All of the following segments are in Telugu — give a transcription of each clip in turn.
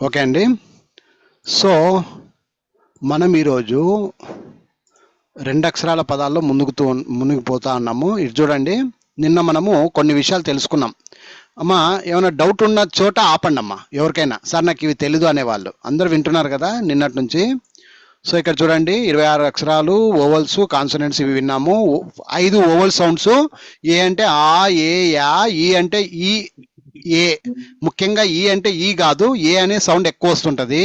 ఓకే అండి. సో మనం ఈరోజు రెండు అక్షరాల పదాల్లో మునిగిపోతా ఉన్నాము. ఇది చూడండి, నిన్న మనము కొన్ని విషయాలు తెలుసుకున్నాం. అమ్మా, ఏమైనా డౌట్ ఉన్న చోట ఆపండి అమ్మా. ఎవరికైనా సార్ నాకు ఇవి తెలీదు అనేవాళ్ళు అందరూ వింటున్నారు కదా నిన్నటి నుంచి. సో ఇక్కడ చూడండి, 26 అక్షరాలు, ఓవల్స్, కాన్సనెంట్స్ ఇవి విన్నాము. 5 ఓవల్ సౌండ్స్. ఏ అంటే ఆ, ఏ, యా. ఈ అంటే ఈ, ఏ. ముఖ్యంగా ఈ అంటే ఈ కాదు, ఏ అనే సౌండ్ ఎక్కువ వస్తుంటది.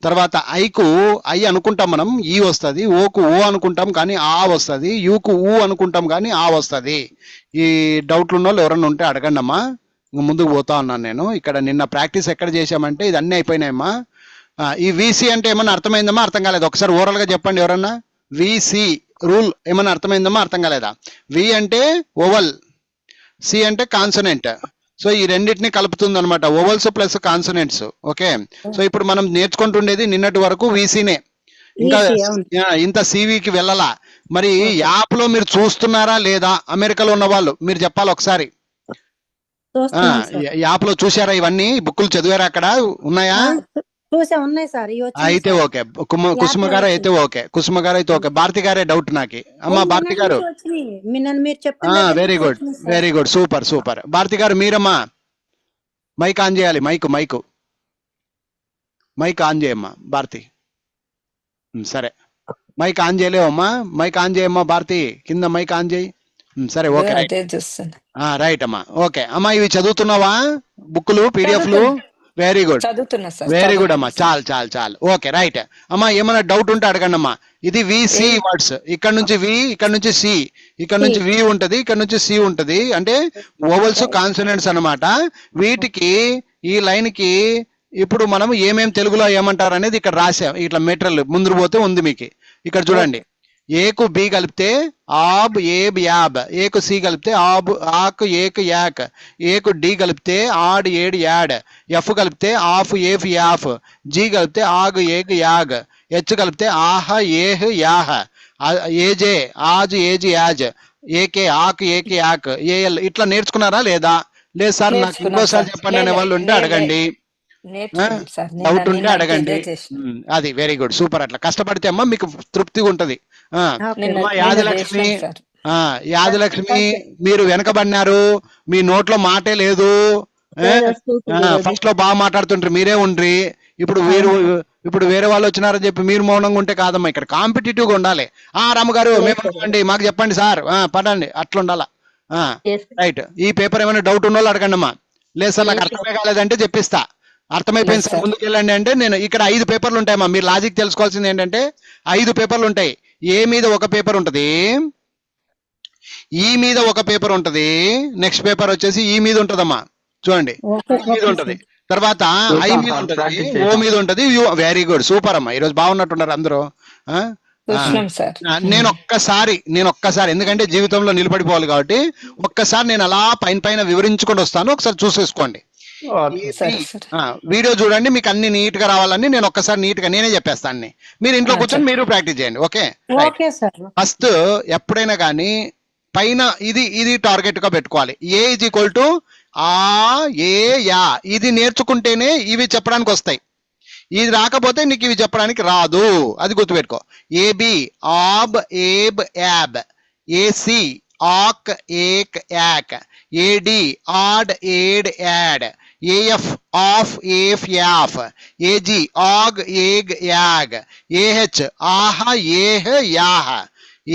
తర్వాత ఐకు ఐ అనుకుంటాం మనం, ఈ వస్తుంది. ఓకు ఓ అనుకుంటాం కానీ ఆ వస్తుంది. యూకు ఊ అనుకుంటాం కానీ ఆ వస్తుంది. ఈ డౌట్లు ఉన్న వాళ్ళు ఎవరన్నా ఉంటే అడగండి అమ్మా. ముందుకు పోతా ఉన్నాను నేను. ఇక్కడ నిన్న ప్రాక్టీస్ ఎక్కడ చేశామంటే ఇది అన్నీ అయిపోయినాయమ్మా. ఈ విసి అంటే ఏమన్నా అర్థమైందమ్మా? అర్థం కాలేదు? ఒకసారి ఓవరాల్ గా చెప్పండి ఎవరన్నా. విసి రూల్ ఏమన్నా అర్థమైందమ్మా? అర్థం కాలేదా? వి అంటే ఓవల్, సి అంటే కాన్సనెంట్. సో ఈ రెండింటిని కలుపుతుంది అనమాట, ovals plus consonants. Okay. So ఇప్పుడు మనం నేర్చుకుంటుండేది నిన్నటి వరకు వీసీనే, ఇంకా ఇంత సివికి వెళ్ళాలా. మరి యాప్ లో మీరు చూస్తున్నారా లేదా? అమెరికాలో ఉన్న వాళ్ళు మీరు చెప్పాలి ఒకసారి. యాప్ లో చూసారా? ఇవన్నీ బుక్కులు చదివారా? అక్కడ ఉన్నాయా? ఉన్నాయి సార్. అయితే ఓకే. కుసుమ గారు అయితే ఓకే. కుసుమ గారు అయితే ఓకే. భారతి గారే డౌట్ నాకు. అమ్మా భారతి గారు, very good, very good, super super. Bharathi గారు మీరమ్మా మైక్ ఆన్ చేయాలి. మైక్ ఆన్ చేయమ్మా భారతి. సరే, మైక్ ఆన్ చేయలేవమ్మా. మైక్ ఆన్ చేయమ్మా భారతి, కింద మైక్ ఆన్ చేయి. సరే ఓకే, రైట్ అమ్మా. ఓకే అమ్మా, ఇవి చదువుతున్నావా బుక్కులు, పీడిఎఫ్లు? వెరీ గుడ్, వెరీ గుడ్ అమ్మా. చాలు. ఓకే రైట్ అమ్మా. ఏమైనా డౌట్ ఉంటే అడగండి అమ్మా. ఇది విసి వర్డ్స్. ఇక్కడ నుంచి వి, ఇక్కడ నుంచి సి, ఇక్కడ నుంచి వి ఉంటది, ఇక్కడ నుంచి సి ఉంటది. అంటే ఓవల్స్, కాన్సనెంట్స్ అన్నమాట. వీటికి ఈ లైన్ కి ఇప్పుడు మనం ఏమేం తెలుగులో ఏమంటారు అనేది ఇక్కడ రాసాం. ఇట్లా మెటీరియల్ ముందు పోతే ఉంది మీకు. ఇక్కడ చూడండి, ఏకు బి కలిపితే ఆబ్ ఏబ్ యాబ్. ఏకు సి కలిపితే ఆబ్ ఆక్ ఏక్ యాక్. ఏకు డి కలిపితే ఆడ్ ఏడ్ యాడ్. ఎఫ్ కలిపితే ఆఫ్ ఏఫ్ యాఫ్. జి కలిపితే ఆగ్ ఏగ్ యాగ్. హెచ్ కలిపితే ఆహ ఏహ్ యాహ. ఏజే ఆజ్ ఏజ్ యాజ్. ఏకే ఆక్ ఏక్ యాక్. ఏఎల్. ఇట్లా నేర్చుకున్నారా లేదా? లేదు సార్ నాకు ఇంకోసారి చెప్పండి అనే వాళ్ళు ఉంటే అడగండి. డౌట్ ఉంటే అడగండి. అది వెరీ గుడ్, సూపర్. అట్లా కష్టపడితే అమ్మా మీకు తృప్తిగా ఉంటది. యాదలక్ష్మి మీరు వెనకబడినారు, మీ నోట్లో మాటే లేదు. ఫస్ట్ లో బాగా మాట్లాడుతుంటారు, మీరే ఉండ్రి. ఇప్పుడు వేరే వాళ్ళు వచ్చినారని చెప్పి మీరు మౌనంగా ఉంటే కాదమ్మా. ఇక్కడ కాంపిటేటివ్ గా ఉండాలి. రామగారు మేము మాకు చెప్పండి సార్, పడండి, అట్లా ఉండాలా. రైట్. ఈ పేపర్ ఏమైనా డౌట్ ఉన్న వాళ్ళు అడగండి అమ్మా. లేదు సార్ నాకు అర్థమే కాలేదంటే చెప్పిస్తా. అర్థమైపోయింది సార్ ముందుకు వెళ్ళండి అంటే నేను ఇక్కడ 5 పేపర్లు ఉంటాయమ్మా. మీరు లాజిక్ తెలుసుకోవాల్సింది ఏంటంటే 5 పేపర్లు ఉంటాయి. ఏ మీద ఒక పేపర్ ఉంటది, ఈ మీద ఒక పేపర్ ఉంటది, నెక్స్ట్ పేపర్ వచ్చేసి ఈ మీద ఉంటదమ్మా. చూడండి, మీద ఉంటది, తర్వాత ఐ మీద ఉంటది, ఓ మీద ఉంటది. వెరీ గుడ్, సూపర్ అమ్మా. ఈరోజు బాగున్నట్టున్నారు అందరూ. నేను ఒక్కసారి ఎందుకంటే జీవితంలో నిలబడిపోవాలి కాబట్టి ఒక్కసారి నేను అలా పైన వివరించుకుంటూ వస్తాను. ఒకసారి చూసేసుకోండి. వీడియో చూడండి, మీకు అన్ని నీట్ గా రావాలని నేను ఒక్కసారి నీట్ గా నేనే చెప్పేస్తాను. మీరు ఇంట్లో కూర్చొని మీరు ప్రాక్టీస్ చేయండి. ఓకే. ఫస్ట్ ఎప్పుడైనా కానీ పైన ఇది టార్గెట్ గా పెట్టుకోవాలి. ఏ ఈజ్ ఈక్వల్ టు ఆ, ఏ, యా. ఇది నేర్చుకుంటేనే ఇవి చెప్పడానికి వస్తాయి. ఇది రాకపోతే నీకు ఇవి చెప్పడానికి రాదు. అది గుర్తుపెట్టుకో. ఏబి ఆబ్ ఏబ్ యాబ్. ఏసి ఆక్ ఏక్ యాక్. ఏడి ఆడ్ ఏడ్ యాడ్. ఏఎఫ్ ఆఫ్ ఏఫ్ యాఫ్. ఏజి ఆగ్ ఏగ్ యాగ్. ఏహెచ్ ఆహ ఏహ్ యాహ.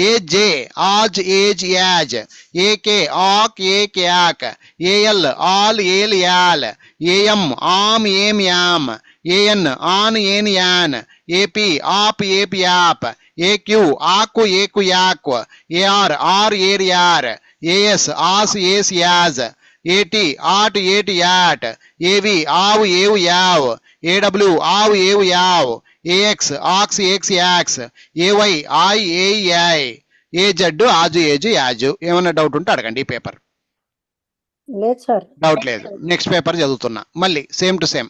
ఏజే ఆజ్ ఏజ్ యాజ్. ఏకే ఆక్ ఏక్ యాక్. ఏఎల్ ఆల్ ఏల్ యాల్. ఏఎం ఆమ్ ఏం యామ్. ఏఎన్ ఆన్ ఏన్ యాన్. ఏపీ ఆప్ ఏప్ యాప్. ఏక్యూ ఆకు ఏకు యాక్. ఏఆర్ ఆర్ ఏర్ యార్. ఏఎస్ ఆస్ ఏస్ యాజ్. ఏటి ఆట్ ఏటి యాట్. ఏవి ఆవు ఏవు యావ్. ఏడబ్ల్యూ ఆవు ఏవు యావ్. ఏఎక్స్ ఆక్స్ ఏక్స్ యాక్స్. ఏవై ఆయ్ ఏయ్ యాయ్. ఏజెడ్ ఆజు ఏజు యాజు. ఏమన్నా డౌట్ ఉంటే అడగండి. ఈ పేపర్ డౌట్ లేదు. నెక్స్ట్ పేపర్ చదువుతున్నా మళ్ళీ సేమ్ టు సేమ్.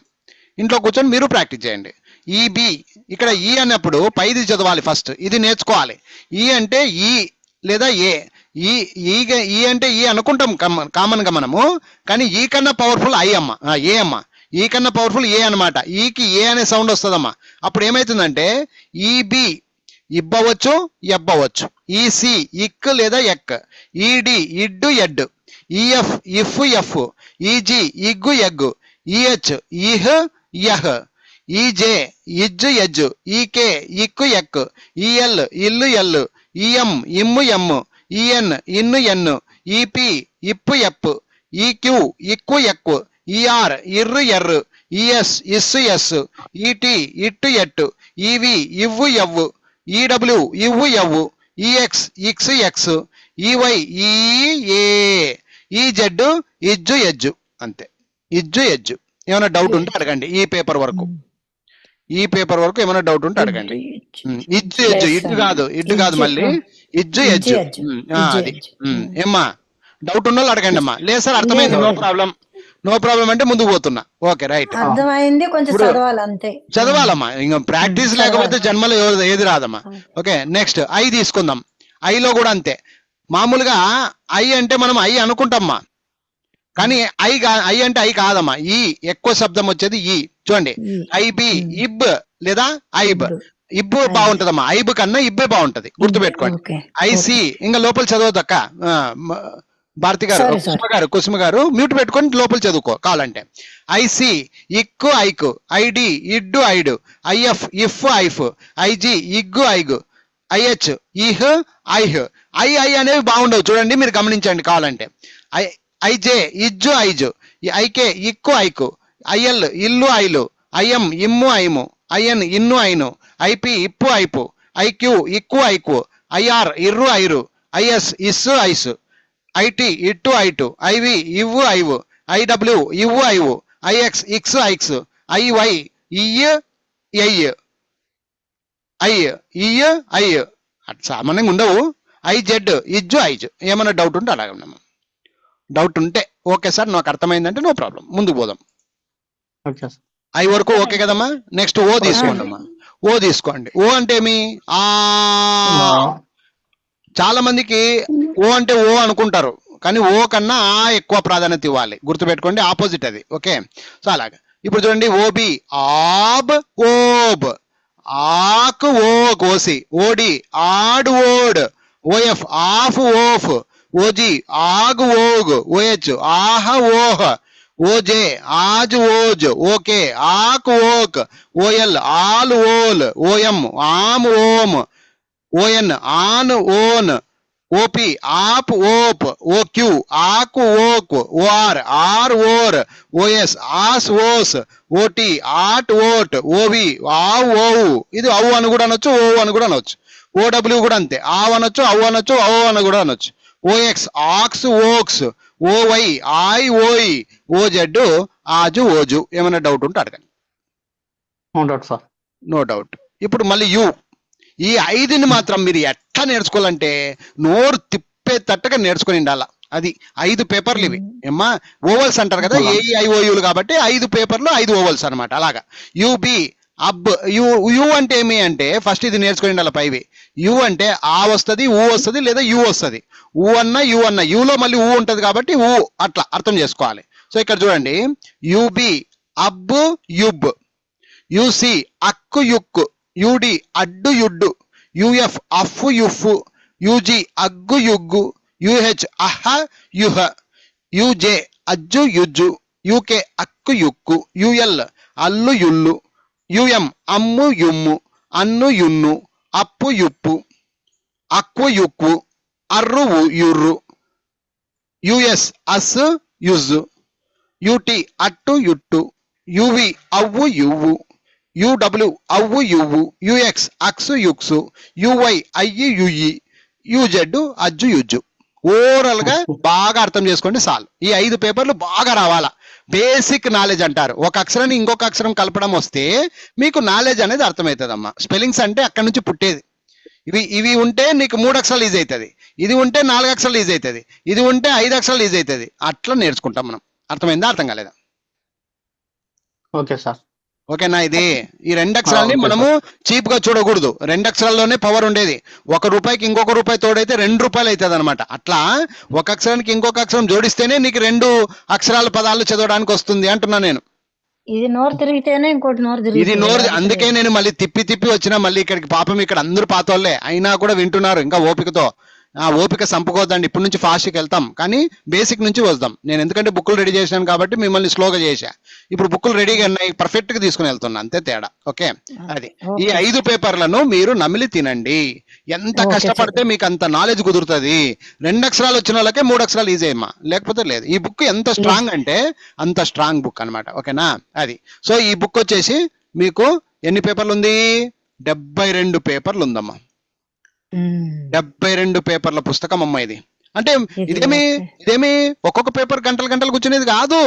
ఇంట్లో కూర్చొని మీరు ప్రాక్టీస్ చేయండి. ఈ బి, ఇక్కడ ఈ అన్నప్పుడు పైది చదవాలి ఫస్ట్, ఇది నేర్చుకోవాలి. ఈ అంటే ఈ లేదా ఏ. ఈ ఈ అంటే ఈ అనుకుంటాం కామన్ గా మనము, కానీ ఈ కన్నా పవర్ఫుల్ ఐ అమ్మ, ఏ అమ్మ, ఈ కన్నా పవర్ఫుల్ ఏ అన్నమాట. ఈకి ఏ అనే సౌండ్ వస్తుందమ్మా. అప్పుడు ఏమైతుందంటే ఈబి ఇబ్బవచ్చు, ఎబ్బవచ్చు. ఈసి ఇక్ లేదా ఎక్, ఈడి ఇడ్డు ఎడ్, ఈఎఫ్ ఇఫ్ ఎఫ్, ఈజి ఇగ్గు ఎగ్గు, ఈహెచ్ ఇహ్ యహ్, ఈజే ఇజ్జు ఎజ్జు, ఈకే ఇక్కు ఎక్, ఈఎల్ ఇల్లు ఎల్లు, ఈఎం ఇమ్ము ఎమ్ము, ఈఎన్ ఇన్ను ఎన్ను, ఈపి ఇప్పు ఎప్పు, ఈక్యూ ఇక్కు ఎక్కు, ఈఆర్ ఇర్రు ఎర్రు, ఈఎస్ ఇస్సు ఎస్సు, ఈటి ఇట్టు ఎట్టు, ఈవి ఇవ్వు ఎవ్వు, ఈడబ్ల్యూ ఇవ్వు ఎవ్వు, ఈఎక్స్ ఇక్స్ ఎక్స్, ఈవై ఈ ఏ, ఈజెడ్ ఇజ్జు ఎజ్జు. అంతే, ఇజ్జు ఎజ్జు. ఏమైనా డౌట్ ఉంటే అడగండి. ఈ పేపర్ వరకు ఏమైనా డౌట్ ఉంటే అడగండి. ఇజ్జు ఎజ్జు, ఇడ్డు కాదు, మళ్ళీ ఇజ్జు ఎజ్జు. అది ఏమ్మా, డౌట్ ఉన్న వాళ్ళు అడగండి అమ్మా. లేదు సార్ అర్థమైంది, నో ప్రాబ్లం అంటే ముందుకు పోతున్నా. ఓకే రైట్, అర్థమైంది. కొంచెం చదవాలి అంతే, చదవాలమ్మా. ఇంకా ప్రాక్టీస్ లేకపోతే జన్మలో ఏది రాదమ్మా. ఓకే నెక్స్ట్ ఐ తీసుకుందాం. ఐలో కూడా అంతే. మామూలుగా ఐ అంటే మనం ఐ అనుకుంటామ్మా, కానీ ఐ అంటే ఐ కాదమ్మా. ఈ ఎక్కువ శబ్దం వచ్చేది ఈ. చూడండి, ఐబి ఇబ్ లేదా ఐబ్. ఇబ్బు బాగుంటదమ్మా, ఐబ్ కన్నా ఇబ్బే బాగుంటది, గుర్తుపెట్టుకోండి. ఐసి ఇంకా లోపల చదవద్దక్క. భారతి గారు, కుసుమ గారు మ్యూట్ పెట్టుకొని లోపల చదువుకో కావాలంటే. ఐసి ఇక్కు ఐకు, ఐడి ఇడ్డు ఐడు, ఐఎఫ్ ఇఫ్ ఐఫ్, ఐజి ఇగ్గు ఐగు, ఐహెచ్ ఇహ్ ఐహ్. ఐ అనేవి బాగుండవు, చూడండి మీరు గమనించండి కావాలంటే. ఐజే ఇజ్జు ఐజు, ఐకే ఇక్కు ఐకు, ఐఎల్ ఇల్లు ఐలు, ఐఎం ఇమ్ము ఐము, ఐఎన్ ఇన్ను ఐను, ఐపి ఇప్పు ఐపు, ఐక్యూ ఇక్కు ఐకు, ఐఆర్ ఇర్రు ఐరు, ఐఎస్ ఇస్సు ఐసు, ఐటి ఇట్టు ఐటు, ఐవి ఇవ్వు ఐవు, ఐడబ్ల్యూ ఇవ్వు ఐవు, ఐఎక్స్ ఇక్స్ ఐక్స్, ఐవై ఇయ్య ఎయ్య, ఐ సామాన్యంగా ఉండవు. ఐజెడ్ ఇజ్జు ఐజు. ఏమైనా డౌట్ ఉంటే అలాగే ఉన్నాము. డౌట్ ఉంటే ఓకే సార్ నాకు అర్థమైందంటే నో ప్రాబ్లం, ముందుకు పోదాం. ఐ వరకు ఓకే కదమ్మా. నెక్స్ట్ ఓ తీసుకోండి అమ్మా. ఓ తీసుకోండి. ఓ అంటే ఏమి? ఆ. చాలా మందికి ఓ అంటే ఓ అనుకుంటారు, కానీ ఓ కన్నా ఆ ఎక్కువ ప్రాధాన్యత ఇవ్వాలి, గుర్తుపెట్టుకోండి. ఆపోజిట్ అది. ఓకే, సో అలాగా. ఇప్పుడు చూడండి, ఓబి ఆబ్ ఓబ్, ఆకు ఓ కోసి, ఓడి ఆడు ఓడ్, ఓఎఫ్ ఆఫ్ ఓఫ్, ఓజి ఆగు ఓగ్, ఓహెచ్ ఆహ ఓహ, ఓజే ఆజ్ ఓజ్, ఓకే ఆకు ఓక్, ఓఎల్ ఆల్ ఓల్, ఓఎం ఆమ్ ఓమ్, ఓఎన్ ఆన్ ఓన్, ఓపి ఆప్ ఓప్, ఓక్యూ ఆకు ఓక్, ఓఆర్ ఆర్ ఓర్, ఓఎస్ ఆస్ ఓస్, ఓటి ఆట్ ఓట్, ఓవి ఆవు ఓవు. ఇది అవు అని కూడా అనొచ్చు, ఓవు అని కూడా అనొచ్చు. ఓడబ్ల్యూ కూడా అంతే, ఆవ్ అనొచ్చు, అవు అనొచ్చు, అవు అని కూడా అనొచ్చు. ఓఎక్స్ ఆక్స్ ఓక్స్, ఓవై ఐ ఓయి, ఓజెడ్ ఆజు ఓజు. ఏమైనా డౌట్ ఉంటే అడగండి. No doubt. ఇప్పుడు మళ్ళీ యు. ఈ 5ని మాత్రం మీరు ఎట్లా నేర్చుకోవాలంటే నోరు తిప్పేటట్టుగా నేర్చుకొని ఉండాల. అది 5 పేపర్లు ఇవి ఏమ్మా. ఓవల్స్ అంటారు కదా, ఏఈఐఓయులు, కాబట్టి 5 పేపర్లు 5 ఓవల్స్ అనమాట. అలాగా. యుబి అబ్, యు అంటే ఏమి అంటే ఫస్ట్ ఇది నేర్చుకొని ఉండాలి. పైవి యు అంటే ఆ వస్తుంది, ఊ వస్తుంది, లేదా యు వస్తుంది. ఊ అన్న యు అన్న, యులో మళ్ళీ ఊ ఉంటది కాబట్టి ఊ, అట్లా అర్థం చేసుకోవాలి. సో ఇక్కడ చూడండి, యుబి అబ్ యుబ్, యుసి అక్కు యుక్కు, యుడి అడ్డు యుడ్డు, యుఎఫ్ అఫ్ యుఫ్, యుజి అగ్గు యుగ్గు, యుహెచ్ అహ యుహ, యుజే అజ్జు యుజ్జు, యుకే అక్కు యుక్కు, యుఎల్ అల్లు యుల్లు, యుఎం అమ్ము యుమ్ము, అన్ను యున్ను, అప్పు యుప్పు, అక్కు యుక్కు, అర్రు యుర్రు, యుఎస్ అస్ యుజ్జు, యుటి అట్టు యుట్టు, యువి అవ్వు యువ్వు, యుడబ్ల్యూ అవ్వు యువ్వు, యుఎక్స్ అక్సు యుక్సు, యువై అయ్యి యుయ్యి, యుజెడ్ అజ్జు యుజ్జు. ఓవరాల్ గా బాగా అర్థం చేసుకోండి చాలు. ఈ 5 పేపర్లు బాగా రావాలా. బేసిక్ నాలెడ్జ్ అంటారు. ఒక అక్షరాన్ని ఇంకొక అక్షరం కలపడం వస్తే మీకు నాలెడ్జ్ అనేది అర్థమవుతుందమ్మా. స్పెల్లింగ్స్ అంటే అక్కడి నుంచి పుట్టేది. ఇవి ఉంటే నీకు 3 అక్షరాలు ఈజీ అవుతుంది, ఇది ఉంటే 4 అక్షరాలు ఈజీ అవుతుంది, ఇది ఉంటే 5 అక్షరాలు ఈజీ అవుతుంది. అట్లా నేర్చుకుంటాం మనం. అర్థమైందా, అర్థం కాలేదా? Okay sir. ఓకేనా? ఇది ఈ రెండు అక్షరాలని ఓకే మనము చీప్ గా చూడకూడదు. రెండు అక్షరాల్లోనే పవర్ ఉండేది. ₹1 ఇంకొక రూపాయి తోడైతే ₹2 అవుతుంది అనమాట. అట్లా ఒక అక్షరానికి ఇంకొక అక్షరం జోడిస్తేనే నీకు 2 అక్షరాల పదాలు చదవడానికి వస్తుంది అంటున్నా నేను. ఇది నోరు తిరిగితేనే ఇంకోటి నోరు ఇది తిరుగుతుంది. నోరు, లేకపోతే అందుకే లేదు. నేను మళ్ళీ తిప్పి తిప్పి వచ్చినా మళ్ళీ ఇక్కడికి. పాపం ఇక్కడ అందరూ పాతోళ్ళే అయినా కూడా వింటున్నారు ఇంకా ఓపికతో. ఆ ఓపిక సంపుకోవద్దండి. ఇప్పటి నుంచి ఫాస్ట్కి వెళ్తాం కానీ బేసిక్ నుంచి వద్దాం. నేను ఎందుకంటే బుక్కులు రెడీ చేశాను కాబట్టి మిమ్మల్ని స్లోగా చేశా. ఇప్పుడు బుక్కులు రెడీగా ఉన్నాయి, పర్ఫెక్ట్ గా తీసుకుని వెళ్తున్నా, అంతే తేడా. ఓకే, అది ఈ ఓకే 5 పేపర్లను మీరు నమిలి తినండి. ఎంత ఓకే కష్టపడితే మీకు అంత నాలెడ్జ్ కుదురుతుంది. 2 అక్షరాలు వచ్చిన వాళ్ళకే 3 అక్షరాలు ఈజీ అమ్మా, లేకపోతే లేదు. ఈ బుక్ ఎంత స్ట్రాంగ్ అంటే అంత స్ట్రాంగ్ బుక్ అన్నమాట. ఓకేనా? అది సో ఈ బుక్ వచ్చేసి మీకు ఎన్ని పేపర్లు ఉంది? 72 పేపర్లు ఉందమ్మా. ఉమ్. 72 పేపర్ల పుస్తకం అమ్మ ఇది. అంటే ఇది ఇదేమి ఓకే. ఇదేమి ఒక్కొక్క పేపర్ గంటలు గంటలు కూర్చునేది కాదు.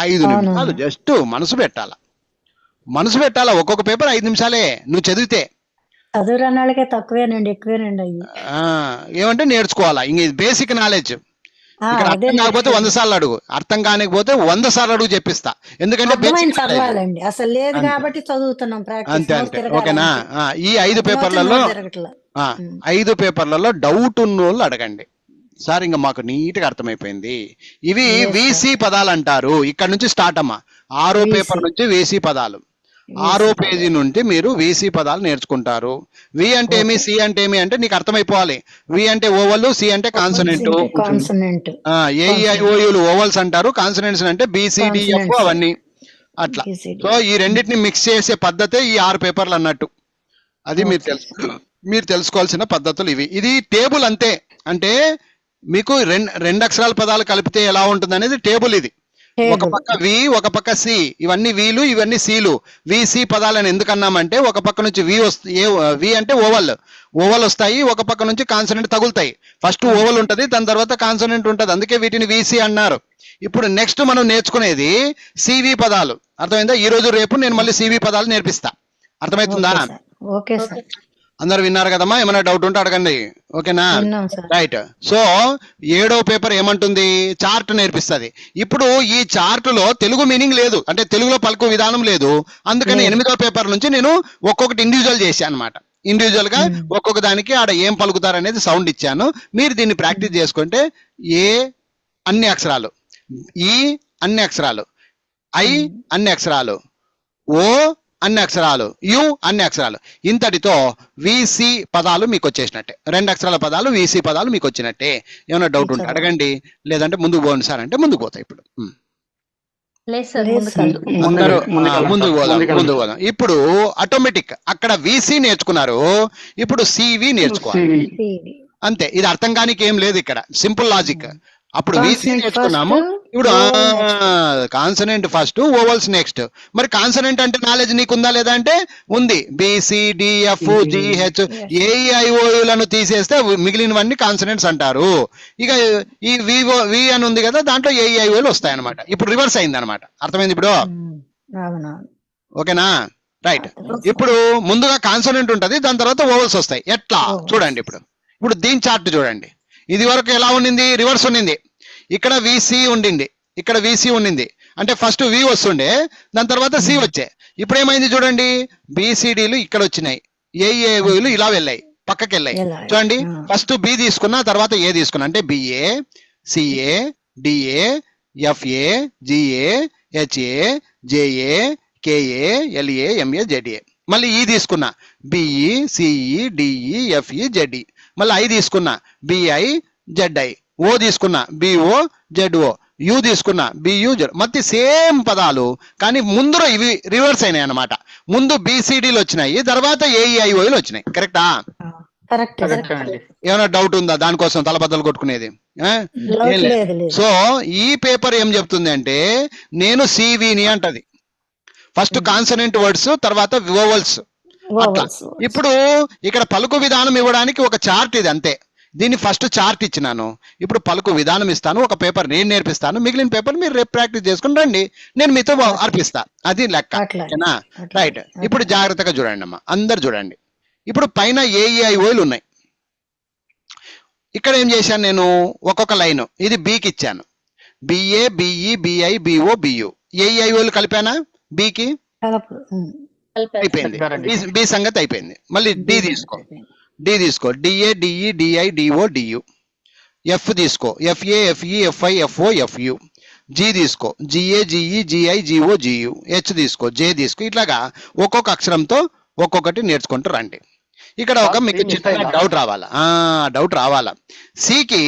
5 అవును. నిమిషాలు జస్ట్ మనసు పెట్టాల. ఒక్కొక్క పేపర్ 5 నిమిషాలే నువ్వు చదివితే. చదువురాని వాళ్ళకే తక్కువేనండి, ఎక్కువేనండి అయ్యి. ఆ ఏమంటే నేర్చుకోవాలా. ఇంక ఇది బేసిక్ నాలెడ్జ్. ఇక్కడ అదే అర్థం కాకపోతే 100 నేర్చుకోండి. సార్లు అడుగు, అర్థం కానికపోతే 100 సార్లు అడుగు చెప్పిస్తా. ఎందుకంటే అర్థమైన బేసిక్ నాలెడ్జ్. చదవాలండి. అసలు లేదు అంతే కాబట్టి చదువుతున్నాం ప్రాక్టీస్. అంతే నోరు అంతే. తిరగాల ఓకేనా? అంతే. ఈ 5 అర్థమవుతే పేపర్లలో నోరు తిరగట్లా. ఆ, ఉమ్. 5 పేపర్లలో డౌట్ ఉన్నోళ్ళు అడగండి సార్. ఇంకా మాకు నీట్ గా అర్థమైపోయింది. ఇవి లేదు సార్. వీసీ పదాలు అంటారు. ఇక్కడ నుంచి స్టార్ట్ అమ్మా. 6వ వీసీ పేపర్ నుంచి వీసీ పదాలు. వీసీ 6వ పదాలు. పేజీ నుండి మీరు వీసీ పదాలు నేర్చుకుంటారు. వి అంటే ఏమి, ఓకే. సి అంటే ఏమి అంటే నీకు అర్థమైపోవాలి. వి అంటే ఓవల్, సి అంటే కాన్సనెంట్. కాన్సనెంట్. ఏఈఐఓయులు ఓవల్స్ అంటారు, కాన్సనెంట్స్ అంటే బిసిడిఎఫ్ కాన్సనెంట్స్. అవన్నీ అట్లా. సో ఈ రెండింటిని మిక్స్ చేసే పద్ధతే ఈ 6 పేపర్లు అన్నట్టు. అది ఓకే. మీరు తెలుసుకోవాల్సిన పద్ధతులు ఇవి. ఇది టేబుల్ అంతే. అంటే మీకు రెండు అక్షరాల పదాలు కలిపితే ఎలా ఉంటుంది అనేది టేబుల్ ఇది. ఒక టేబుల్. పక్క వి, ఒక పక్క సి. ఇవన్నీ వీలు, ఇవన్నీ సీలు. సి పదాలని ఎందుకు అన్నామంటే ఒక పక్క నుంచి వి వి అంటే ఓవల్ వస్తాయి, ఒక పక్క నుంచి కాన్సనెంట్ తగులుతాయి. ఫస్ట్ ఓవల్ ఉంటది, దాని తర్వాత కాన్సనెంట్ ఉంటది, అందుకే వీటిని విసి అన్నారు. ఇప్పుడు నెక్స్ట్ మనం నేర్చుకునేది సివి పదాలు. అర్థమైందా? ఈ రోజు రేపు నేను మళ్ళీ సివి పదాలు నేర్పిస్తా. అర్థమవుతుందా? Okay sir. Okay sir. అందరు విన్నారు కదమ్మా? ఏమైనా డౌట్ ఉంటే అడగండి. ఓకేనా? విన్నాం సార్. రైట్. సో 7వ పేపర్ ఏమంటుంది? చార్ట్ నేర్పిస్తుంది. ఇప్పుడు ఈ చార్ట్ లో తెలుగు మీనింగ్ లేదు, అంటే తెలుగులో పలుకు విధానం లేదు. అందుకని లేదు. 8వ పేపర్ నుంచి నేను ఒక్కొక్కటి ఇండివిజువల్ చేశాను అనమాట. ఇండివిజువల్ గా ఒక్కొక్క దానికి ఆడ ఏం పలుకుతారు అనేది సౌండ్ ఇచ్చాను. మీరు దీన్ని ప్రాక్టీస్ చేసుకుంటే ఏ అన్ని అక్షరాలు, ఈ అన్ని అక్షరాలు, ఐ అన్ని అక్షరాలు, ఓ అన్ని అక్షరాలు, యు అన్ని అక్షరాలు, ఇంతటితో విసి పదాలు మీకు వచ్చేసినట్టే. 2 అక్షరాల పదాలు విసి పదాలు మీకు వచ్చినట్టే. ఏమైనా డౌట్ ఉంటే అడగండి, లేదంటే ముందుకు పోండి సార్ అంటే ముందుకు పోతాయి. ఇప్పుడు లేదు సార్, లేదు ముందుకు సార్. వెళ్దాం. ముందుకు పోదాం. ఇప్పుడు ఆటోమేటిక్ అక్కడ విసి నేర్చుకున్నారు, ఇప్పుడు సివి నేర్చుకోవాలి. సివి. అంతే. ఇది అర్థం కానికి ఏం లేదు, ఇక్కడ సింపుల్ లాజిక్. అప్పుడు విసి కాన్సనెంట్ నేర్చుకున్నాము, ఫస్ట్, ఇప్పుడు oval next. Consonant first, ovals next. మరి కాన్సనెంట్ అంటే నాలెడ్జ్ నీకుందా లేదా అంటే ఉంది. బిసిడిఎఫ్ జిహెచ్ ఏఈఐఓలను తీసేస్తే మిగిలినవన్నీ కాన్సనెంట్స్ అంటారు. ఇక ఈ వి అని ఉంది కదా, దాంట్లో ఏఈఐఓలు వస్తాయన్నమాట. ఇప్పుడు రివర్స్ అయింది అనమాట. అర్థమైంది ఇప్పుడు? అవునవును. ఓకేనా? రైట్. ఇప్పుడు ముందుగా కాన్సనెంట్ ఉంటది, దాని తర్వాత ఓవల్స్ వస్తాయి. ఎట్లా చూడండి. ఇప్పుడు దీని చార్ట్ చూడండి. ఇది వరకు ఎలా ఉండింది? రివర్స్ ఉండింది. ఇక్కడ విసి ఉండింది, ఇక్కడ విసి ఉండింది. అంటే ఫస్ట్ వి వస్తుండే, దాని తర్వాత సి వచ్చే. ఇప్పుడు ఏమైంది చూడండి, బిసిడిలు ఇక్కడ వచ్చినాయి, ఏఈఏలు ఇలా వెళ్ళాయి, పక్కకి వెళ్ళాయి. వెళ్ళాయి. చూడండి, ఫస్ట్ బి తీసుకున్నా, తర్వాత ఏ తీసుకున్నా. అంటే B A, C A, D A, F A, G A, H A, J A, K A, L A, M A, Z A. మళ్ళీ ఈ తీసుకున్నా, B E, C E, D E, F E, Z E. మళ్ళీ ఐ తీసుకున్నా, బిఐ, జెడ్ఐ. ఓ తీసుకున్నా, బిఓ, జెడ్ఓ. యు తీసుకున్నా, బియు, జెడ్. మధ్య సేమ్ పదాలు, కానీ ముందు ఇవి రివర్స్ అయినాయి అన్నమాట. ముందు బిసిడిలు వచ్చినాయి, తర్వాత ఏఈఐఓలు వచ్చినాయి. కరెక్టా? కరెక్ట్. ఏమైనా డౌట్ ఉందా దానికోసం తలబద్దలు కొట్టుకునేది? డౌట్ లేదు లేదు. సో ఈ పేపర్ ఏం చెప్తుంది అంటే నేను సివిని అంటది. ఫస్ట్ కాన్సనెంట్ వర్డ్స్, తర్వాత ఓవల్స్. అట్లా. ఓవల్స్. ఇప్పుడు ఇక్కడ పలుకు విధానం ఇవ్వడానికి ఒక చార్ట్ ఇది అంతే. దీన్ని ఫస్ట్ చార్ట్ ఇచ్చినాను, ఇప్పుడు పలుకు విధానం ఇస్తాను. ఒక పేపర్ నేను నేర్పిస్తాను, మిగిలిన పేపర్ మీరు రేపు ప్రాక్టీస్ చేసుకుని రండి, నేను మీతో అర్పిస్తా. అది లెక్క. అట్లా. ఓకేనా? అట్లా. రైట్. ఇప్పుడు జాగ్రత్తగా చూడండి అమ్మా, అందరు చూడండి. ఇప్పుడు పైన ఏఈఐఓలు ఉన్నాయి. ఇక్కడ ఏం చేశాను నేను, ఒక్కొక్క లైన్. ఇది బికి ఇచ్చాను, BA, BE, BI, BO, BU. ఏఈఐఓలు కలిపానా బికి? కలపు అయిపోయింది. చెప్పారండి. బి సంగతి అయిపోయింది. మళ్ళీ డి తీసుకో. DA DE DI DO DU. F తీసుకో. FA FE FI FO FU. G తీసుకో. GA GE GI GO GU. H తీసుకో. జే తీసుకో. ఇట్లాగా ఒక్కొక్క అక్షరంతో ఒక్కొక్కటి నేర్చుకుంటూ రండి. ఇక్కడ ఒక మీకు చిన్న డౌట్ రావాలా, డౌట్ రావాలా. సికి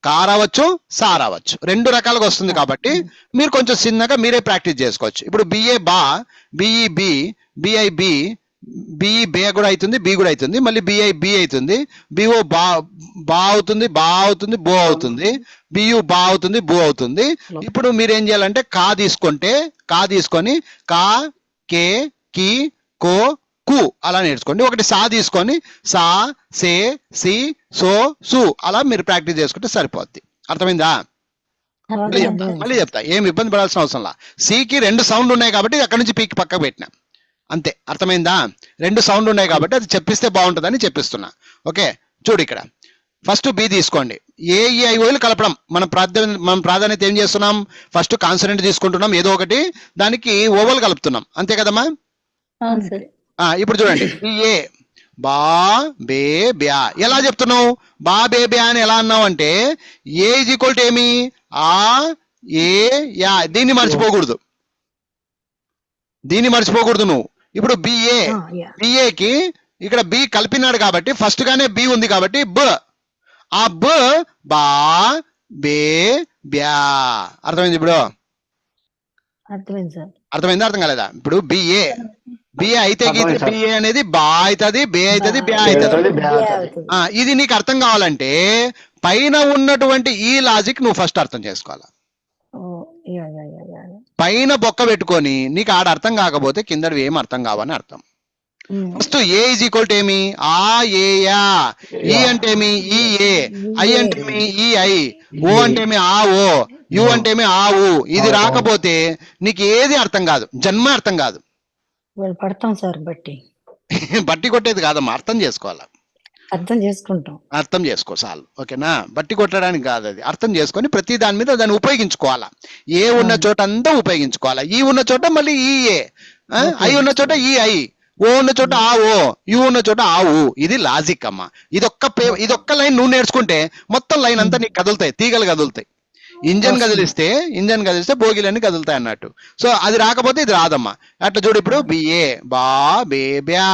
కా రావచ్చు, సా రావచ్చు, రెండు రకాలుగా వస్తుంది కాబట్టి మీరు కొంచెం చిన్నగా మీరే ప్రాక్టీస్ చేసుకోవచ్చు. ఇప్పుడు బిఏ బా, బిఈ బి, బిఐ బి, బిఈ బే కూడా అవుతుంది, బి కూడా అవుతుంది, మళ్ళీ బిఐ బి అవుతుంది, బిఓ బా బా అవుతుంది, బా అవుతుంది, బో అవుతుంది, బియు బా అవుతుంది, బో అవుతుంది. ఇప్పుడు మీరు ఏం చేయాలంటే కా తీసుకుంటే కా తీసుకొని కా, కే, కి, కో, కు అలా నేర్చుకోండి. ఒకటి సా తీసుకొని సా, సే, సి, సో, సు అలా మీరు ప్రాక్టీస్ చేసుకుంటే సరిపోద్ది. అర్థమైందా? మళ్ళీ చెప్తా, ఏం ఇబ్బంది పడాల్సిన అవసరం లా. సికి రెండు సౌండ్ ఉన్నాయి కాబట్టి అక్కడ నుంచి పీకి పక్కకు పెట్టినా అంతే. అర్థమైందా? రెండు సౌండ్ ఉన్నాయి కాబట్టి అది చెప్పిస్తే బాగుంటుందని చెప్పిస్తున్నా. ఓకే, చూడు ఇక్కడ ఫస్ట్ బి తీసుకోండి. ఏఈఐఓలు కలపడం మనం ప్రాధాన్యత ఏం చేస్తున్నాం? ఫస్ట్ కాన్సనెంట్ తీసుకుంటున్నాం ఏదో ఒకటి, దానికి ఓవల్ కలుపుతున్నాం, అంతే కదమ్మా? అవును సార్. ఇప్పుడు చూడండి, బిఏ బా బే బ్యా ఎలా చెప్తున్నావు? బా బే బ్యా అని ఎలా అన్నావు అంటే ఏ ఈజ్ ఈక్వల్ టు ఏమి? ఆ ఏ యా. దీన్ని మర్చిపోకూడదు, దీన్ని మర్చిపోకూడదు నువ్వు. ఇప్పుడు బిఏ, బిఏకి ఇక్కడ బి కలిపినాడు కాబట్టి ఫస్ట్ గానే బి ఉంది కాబట్టి బ, ఆ బ బా బే బ్యా. అర్థమైంది ఇప్పుడు? అర్థమైంది సార్. అర్థమైందా? అర్థం కాలేదా? ఇప్పుడు బిఏ బిఏ అయితే బిఏ అనేది బా అవుతుంది, బే అవుతుంది, బ్యా అవుతుంది. ఇది నీకు అర్థం కావాలంటే పైన ఉన్నటువంటి ఈ లాజిక్ నువ్వు ఫస్ట్ అర్థం చేసుకోవాలి. పైన బొక్క పెట్టుకొని నీకు ఆడ అర్థం కాకపోతే కిందవి ఏం అర్థం కావని అర్థం. First A is equal to ఏమి? ఆ ఏ యా. ఈ అంటే ఏమి? ఈ ఏ. ఐ అంటే ఏమి? ఈ ఐ. ఓ అంటే ఏమి? ఆ ఓ. యు అంటే ఏమి? ఆ ఊ. ఇది రాకపోతే నీకు ఏది అర్థం కాదు, జన్మ అర్థం కాదు. పడతాం సార్ బట్టి. బట్టి కొట్టేది కాదమ్మా, అర్థం చేసుకోవాలి. అర్థం చేసుకుంటాం. అర్థం చేసుకో చాలు, ఓకేనా? బట్టి కొట్టడానికి కాదు, అది అర్థం చేసుకొని ప్రతి దాని మీద దాన్ని ఉపయోగించుకోవాలా. ఏ ఉన్న చోట అంతా ఉపయోగించుకోవాలా. ఈ ఉన్న చోట మళ్ళీ ఈ ఏ, ఐ ఉన్న చోట ఈ ఐ, ఓ ఉన్న చోట ఆ ఓ, యు ఉన్న చోట ఆ ఊ. ఇది లాజిక్ అమ్మా. ఇదొక్క లైన్ నువ్వు నేర్చుకుంటే మొత్తం లైన్ అంతా నీకు కదులుతాయి, తీగలు కదులుతాయి. ఇంజన్ కదిలిస్తే బోగిలన్నీ కదులుతాయి అన్నట్టు. సో అది రాకపోతే ఇది రాదమ్మా. అట్లా చూడు, ఇప్పుడు బిఏ బా బే బ్యా,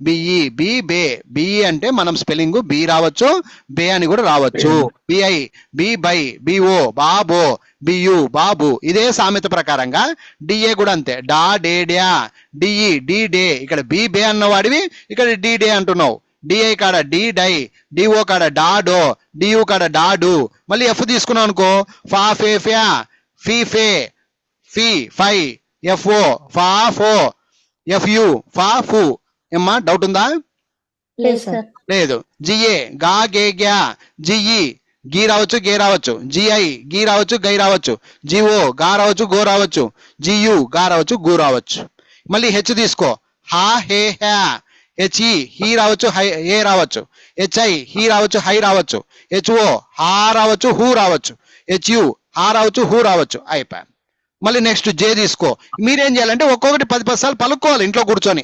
బిఈ బి బే. బిఈ అంటే మనం స్పెల్లింగ్ బి రావచ్చు, బే అని కూడా రావచ్చు. బిఐ బి బై, బిఓ బాబో, బియు బాబు. ఇదే సామెత ప్రకారంగా డిఏ కూడా అంతే. డా డే డ్యా, డిఈ డి డే. ఇక్కడ బి బే అన్నవాడివి ఇక్కడ డి డే అంటున్నావు. డిఐ కాడ డి డై, డిఓ కాడ డాడో, డియు కాడ డాడు. మళ్ళీ ఎఫ్ తీసుకున్నావు అనుకో, ఫా ఫే ఫ్యా, ఫీ ఫే, ఫీ ఫై, ఎఫ్ఓ ఫా ఫో, ఎఫ్యు ఫా ఫు. ఏమ్మా డౌట్ ఉందా? లేదు సార్. లేదు. జిఏ గా గే గ్యా, జిఈ గీ రావచ్చు, గే రావచ్చు, జిఐ గీ రావచ్చు, గై రావచ్చు, జిఓ గా రావచ్చు, గో రావచ్చు, జియు గా రావచ్చు, గు రావచ్చు. మళ్ళీ హెచ్ తీసుకో, హా హే హ్యా. హెచ్ఈ హీ రావచ్చు, హై ఏ రావచ్చు, హెచ్ఐ హీ రావచ్చు, హై రావచ్చు, హెచ్ఓ హా రావచ్చు, హూ రావచ్చు, హెచ్యు హా రావచ్చు, హూ రావచ్చు. అయిపోయా. మళ్ళీ నెక్స్ట్ జే తీసుకో. మీరేం చేయాలంటే ఒక్కొక్కటి 10 సార్లు పలుకోవాలి ఇంట్లో కూర్చొని.